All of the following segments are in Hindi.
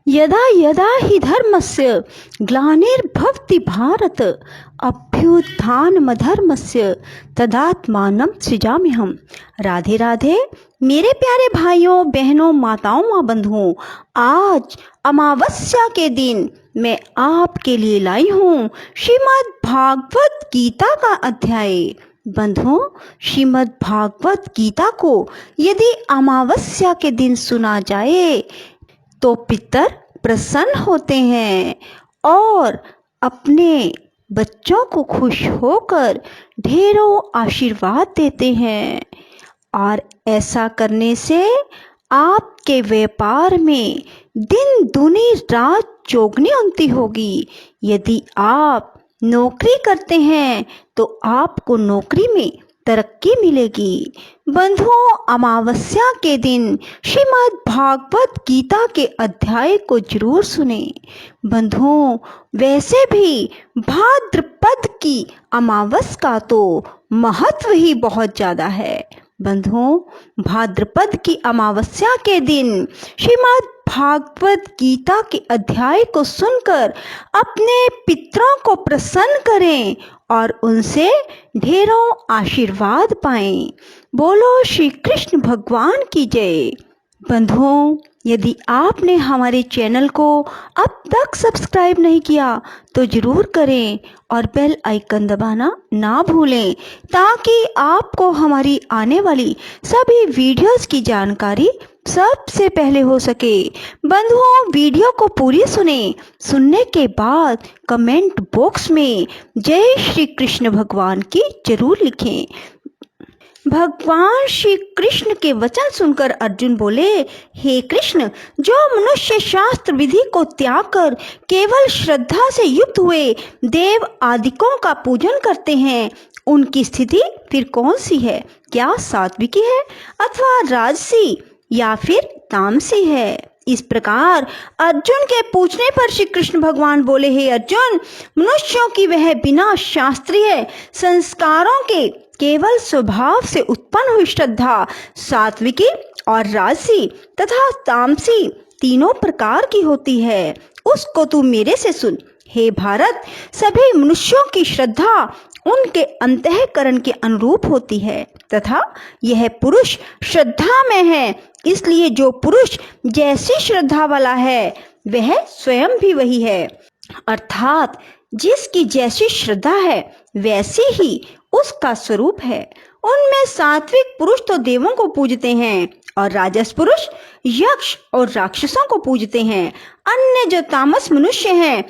यदा यदा हि धर्मस्य ग्लानिर्भवति भारत अभ्युत्थानमधर्मस्य तदात्मानं सृजाम्यहम्। राधे राधे मेरे प्यारे भाइयों बहनों माताओं व बंधुओं, आज अमावस्या के दिन मैं आपके लिए लाई हूँ श्रीमद् भागवत गीता का अध्याय। बंधुओं, श्रीमद् भागवत गीता को यदि अमावस्या के दिन सुना जाए तो पितर प्रसन्न होते हैं और अपने बच्चों को खुश होकर ढेरों आशीर्वाद देते हैं। और ऐसा करने से आपके व्यापार में दिन दूनी रात चौगुनी उन्नति होगी। यदि आप नौकरी करते हैं तो आपको नौकरी में तरक्की मिलेगी। बंधुओं, अमावस्या के दिन श्रीमद् भागवत गीता के अध्याय को जरूर सुने। बंधुओं, वैसे भी भाद्रपद की अमावस का तो महत्व ही बहुत ज़्यादा है। बंधुओं, भाद्रपद की अमावस्या के दिन श्रीमद् भागवत गीता के अध्याय को सुनकर अपने पितरों को प्रसन्न करें और उनसे ढेरों आशीर्वाद पाएं। बोलो श्री कृष्ण भगवान की जय। बंधुओं, यदि आपने हमारे चैनल को अब तक सब्सक्राइब नहीं किया तो ज़रूर करें और बेल आइकन दबाना ना भूलें ताकि आपको हमारी आने वाली सभी वीडियोस की जानकारी सबसे पहले हो सके। बंधुओं, वीडियो को पूरी सुनने के बाद कमेंट बॉक्स में जय श्री कृष्ण भगवान की जरूर लिखें। भगवान श्री कृष्ण के वचन सुनकर अर्जुन बोले, हे कृष्ण, जो मनुष्य शास्त्र विधि को त्याग कर केवल श्रद्धा से युक्त हुए देव आदिकों का पूजन करते हैं, उनकी स्थिति फिर कौन सी है? क्या सात्विकी है अथवा राजसी या फिर तामसी है? इस प्रकार अर्जुन के पूछने पर श्री कृष्ण भगवान बोले, हे अर्जुन, मनुष्यों की वह बिना शास्त्रीय संस्कारों के केवल स्वभाव से उत्पन्न हुई श्रद्धा सात्विकी और राजसी तथा तामसी तीनों प्रकार की होती है। उसको तू मेरे से सुन। हे भारत, सभी मनुष्यों की श्रद्धा उनके अंतःकरण के अनुरूप होती है तथा यह पुरुष श्रद्धा में है। इसलिए जो पुरुष जैसी श्रद्धा वाला है वह स्वयं भी वही है, अर्थात जिसकी जैसी श्रद्धा है वैसी ही उसका स्वरूप है। उनमें सात्विक पुरुष तो देवों को पूजते हैं और राजस पुरुष यक्ष और राक्षसों को पूजते हैं। अन्य जो तामस मनुष्य हैं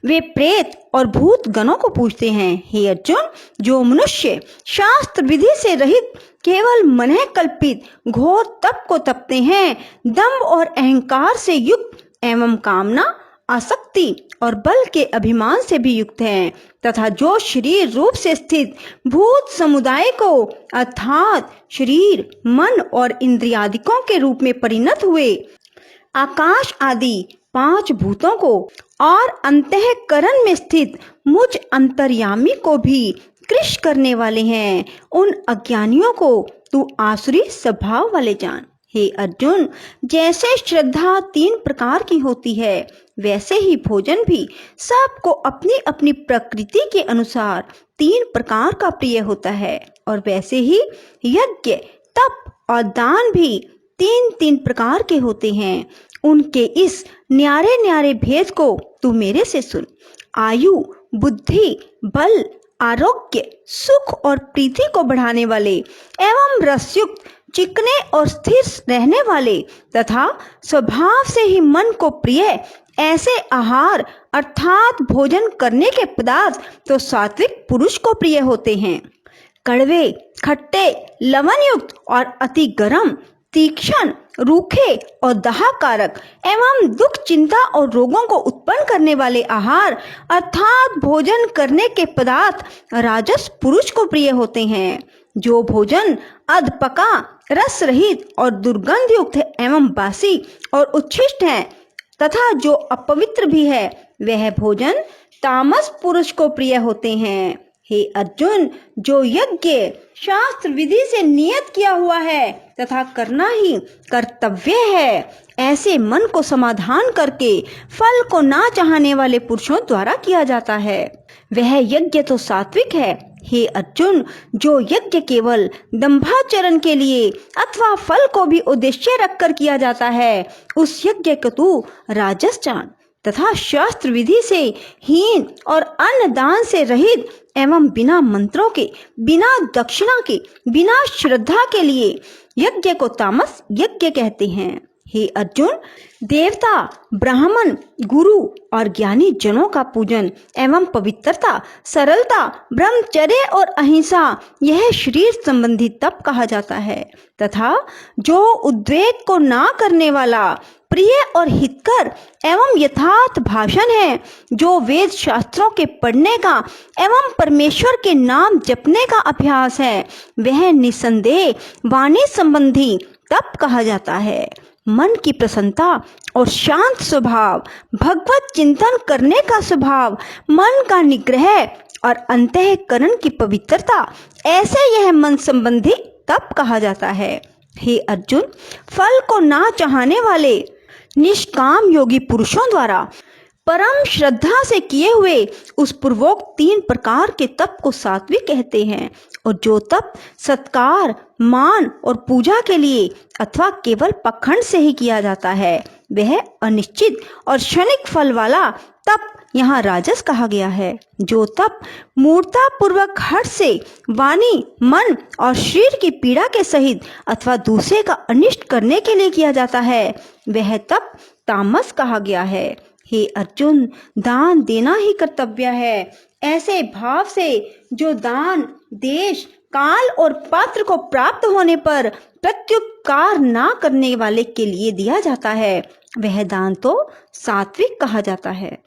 वे प्रेत और भूत गणों को पूजते हैं। हे अर्जुन, जो मनुष्य शास्त्र विधि से रहित केवल मन कल्पित घोर तप को तपते हैं, दंभ और अहंकार से युक्त एवं कामना आसक्ति और बल के अभिमान से भी युक्त हैं, तथा जो शरीर रूप से स्थित भूत समुदाय को अर्थात शरीर, मन और इंद्रियादिकों के रूप में परिणत हुए आकाश आदि 5 भूतों को और अंतःकरण में स्थित मुझ अंतर्यामी को भी कृश करने वाले हैं, उन अज्ञानियों को तू आसुरी स्वभाव वाले जान। हे अर्जुन, जैसे श्रद्धा 3 प्रकार की होती है वैसे ही भोजन भी सबको अपनी अपनी प्रकृति के अनुसार 3 प्रकार का प्रिय होता है, और वैसे ही यज्ञ, तप और दान भी 3 प्रकार के होते हैं। उनके इस न्यारे न्यारे भेद को तू मेरे से सुन। आयु, बुद्धि, बल, आरोग्य, सुख और प्रीति को बढ़ाने वाले एवं रसयुक्त, चिकने और स्थिर रहने वाले तथा स्वभाव से ही मन को प्रिय ऐसे आहार अर्थात भोजन करने के पदार्थ तो सात्विक पुरुष को प्रिय होते हैं। कड़वे, खट्टे, लवण युक्त और अति गर्म, तीक्ष्ण, रूखे और दाहकारक एवं दुख, चिंता और रोगों को उत्पन्न करने वाले आहार अर्थात भोजन करने के पदार्थ राजस पुरुष को प्रिय होते हैं। जो भोजन अधपका, रस रहित और दुर्गंध युक्त एवं बासी और उच्छिष्ट है तथा जो अपवित्र भी है वह भोजन तामस पुरुष को प्रिय होते हैं। हे अर्जुन, जो यज्ञ शास्त्र विधि से नियत किया हुआ है तथा करना ही कर्तव्य है ऐसे मन को समाधान करके फल को ना चाहने वाले पुरुषों द्वारा किया जाता है। वह यज्ञ तो सात्विक है। हे अर्जुन, जो यज्ञ केवल दंभाचरण के लिए अथवा फल को भी उद्देश्य रखकर किया जाता है, उस यज्ञ को तू राजस जान तथा शास्त्र विधि से हीन और अन्न दान से रहित एवं बिना मंत्रों के, बिना दक्षिणा के, बिना श्रद्धा के लिए यज्ञ को तामस यज्ञ कहते हैं। हे अर्जुन, देवता, ब्राह्मण, गुरु और ज्ञानी जनों का पूजन एवं पवित्रता, सरलता, ब्रह्मचर्य और अहिंसा यह शरीर संबंधी तप कहा जाता है तथा जो उद्वेग को ना करने वाला, प्रिय और हितकर एवं यथार्थ भाषण है, जो वेद शास्त्रों के पढ़ने का एवं परमेश्वर के नाम जपने का अभ्यास है, वह निसंदेह वाणी संबंधी तप कहा जाता है। मन की प्रसन्नता और शांत स्वभाव, भगवत चिंतन करने का स्वभाव, मन का निग्रह और अंतःकरण की पवित्रता, ऐसे यह मन संबंधी तप कहा जाता है। हे अर्जुन, फल को ना चाहने वाले निष्काम योगी पुरुषों द्वारा परम श्रद्धा से किए हुए उस पूर्वोक्त 3 प्रकार के तप को सात्विक कहते हैं। और जो तप सत्कार, मान और पूजा के लिए अथवा केवल पखंड से ही किया जाता है, वह अनिश्चित और क्षणिक फल वाला तप यहाँ राजस कहा गया है। जो तप मूर्ता पूर्वक हर्ष से वाणी, मन और शरीर की पीड़ा के सहित अथवा दूसरे का अनिष्ट करने के लिए किया जाता है, वह तप तामस कहा गया है। हे अर्जुन, दान देना ही कर्तव्य है। ऐसे भाव से जो दान देश, काल और पात्र को प्राप्त होने पर प्रत्युपकार ना करने वाले के लिए दिया जाता है, वह दान तो सात्विक कहा जाता है।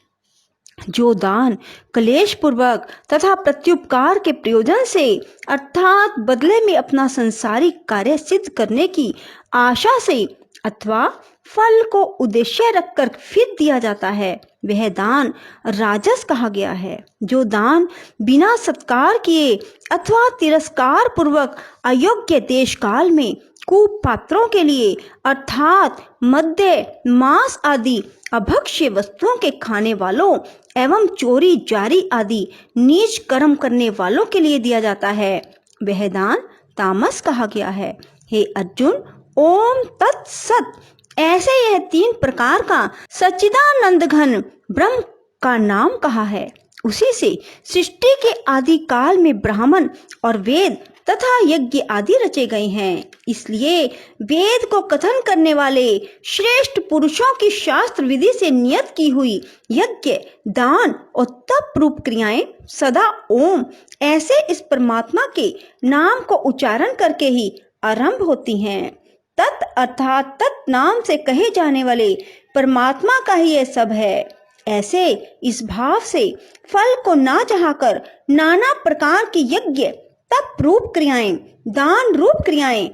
जो दान क्लेश पूर्वक तथा प्रत्युपकार के प्रयोजन से अर्थात बदले में अपना संसारिक कार्य सिद्ध करने की आशा से अथवा फल को उद्देश्य रखकर फिर दिया जाता है, वह दान राजस कहा गया है। जो दान बिना सत्कार किए अथवा तिरस्कार पूर्वक अयोग्य देश काल में कुपात्रों के लिए अर्थात मद्य, मांस आदि अभक्ष्य वस्तुओं के खाने वालों एवं चोरी जारी आदि नीच कर्म करने वालों के लिए दिया जाता है, वह दान तामस कहा गया है। हे अर्जुन, ओम तत्सत। ऐसे यह 3 प्रकार का सच्चिदानंद घन ब्रह्म का नाम कहा है। उसी से सृष्टि के आदि काल में ब्राह्मण और वेद तथा यज्ञ आदि रचे गए हैं। इसलिए वेद को कथन करने वाले श्रेष्ठ पुरुषों की शास्त्र विधि से नियत की हुई यज्ञ, दान और तप रूप क्रियाएं सदा ओम ऐसे इस परमात्मा के नाम को उच्चारण करके ही आरंभ होती हैं। तत् अर्थात तत् नाम से कहे जाने वाले परमात्मा का ही यह सब है। ऐसे इस भाव से फल को ना चाहकर नाना प्रकार की यज्ञ, तप रूप क्रियाएं, दान रूप क्रियाएं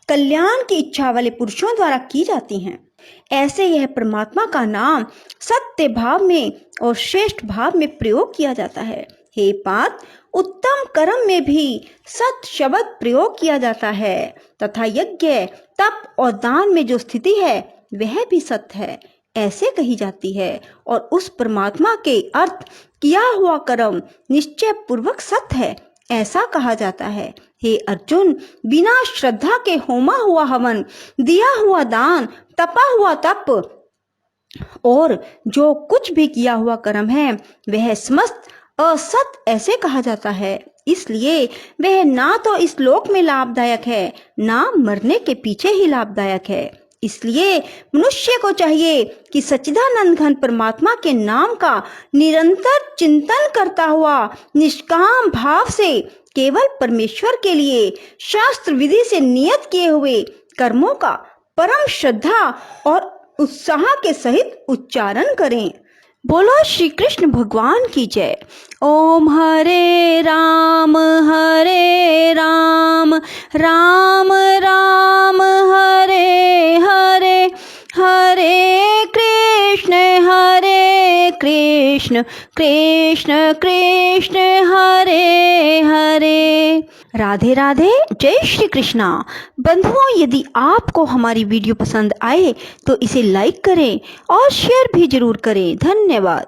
कल्याण की इच्छा वाले पुरुषों द्वारा की जाती हैं। ऐसे यह परमात्मा का नाम सत्य भाव में और श्रेष्ठ भाव में प्रयोग किया जाता है। हे पार्थ, उत्तम कर्म में भी सत शब्द प्रयोग किया जाता है तथा यज्ञ, तप और दान में जो स्थिति है वह भी सत्य है ऐसे कही जाती है। और उस परमात्मा के अर्थ किया हुआ कर्म निश्चय पूर्वक सत्य है ऐसा कहा जाता है। हे अर्जुन, बिना श्रद्धा के होमा हुआ हवन, दिया हुआ दान, तपा हुआ तप और जो कुछ भी किया हुआ कर्म है वह समस्त असत ऐसे कहा जाता है। इसलिए वह ना तो इस लोक में लाभदायक है, ना मरने के पीछे ही लाभदायक है। इसलिए मनुष्य को चाहिए कि सच्चिदानंद घन परमात्मा के नाम का निरंतर चिंतन करता हुआ निष्काम भाव से केवल परमेश्वर के लिए शास्त्र विधि से नियत किए हुए कर्मों का परम श्रद्धा और उत्साह के सहित उच्चारण करें। बोलो श्री कृष्ण भगवान की जय। ओम हरे राम राम राम हरे हरे, हरे कृष्ण कृष्ण कृष्ण हरे हरे। राधे राधे। जय श्री कृष्णा। बंधुओं, यदि आपको हमारी वीडियो पसंद आए तो इसे लाइक करें और शेयर भी जरूर करें। धन्यवाद।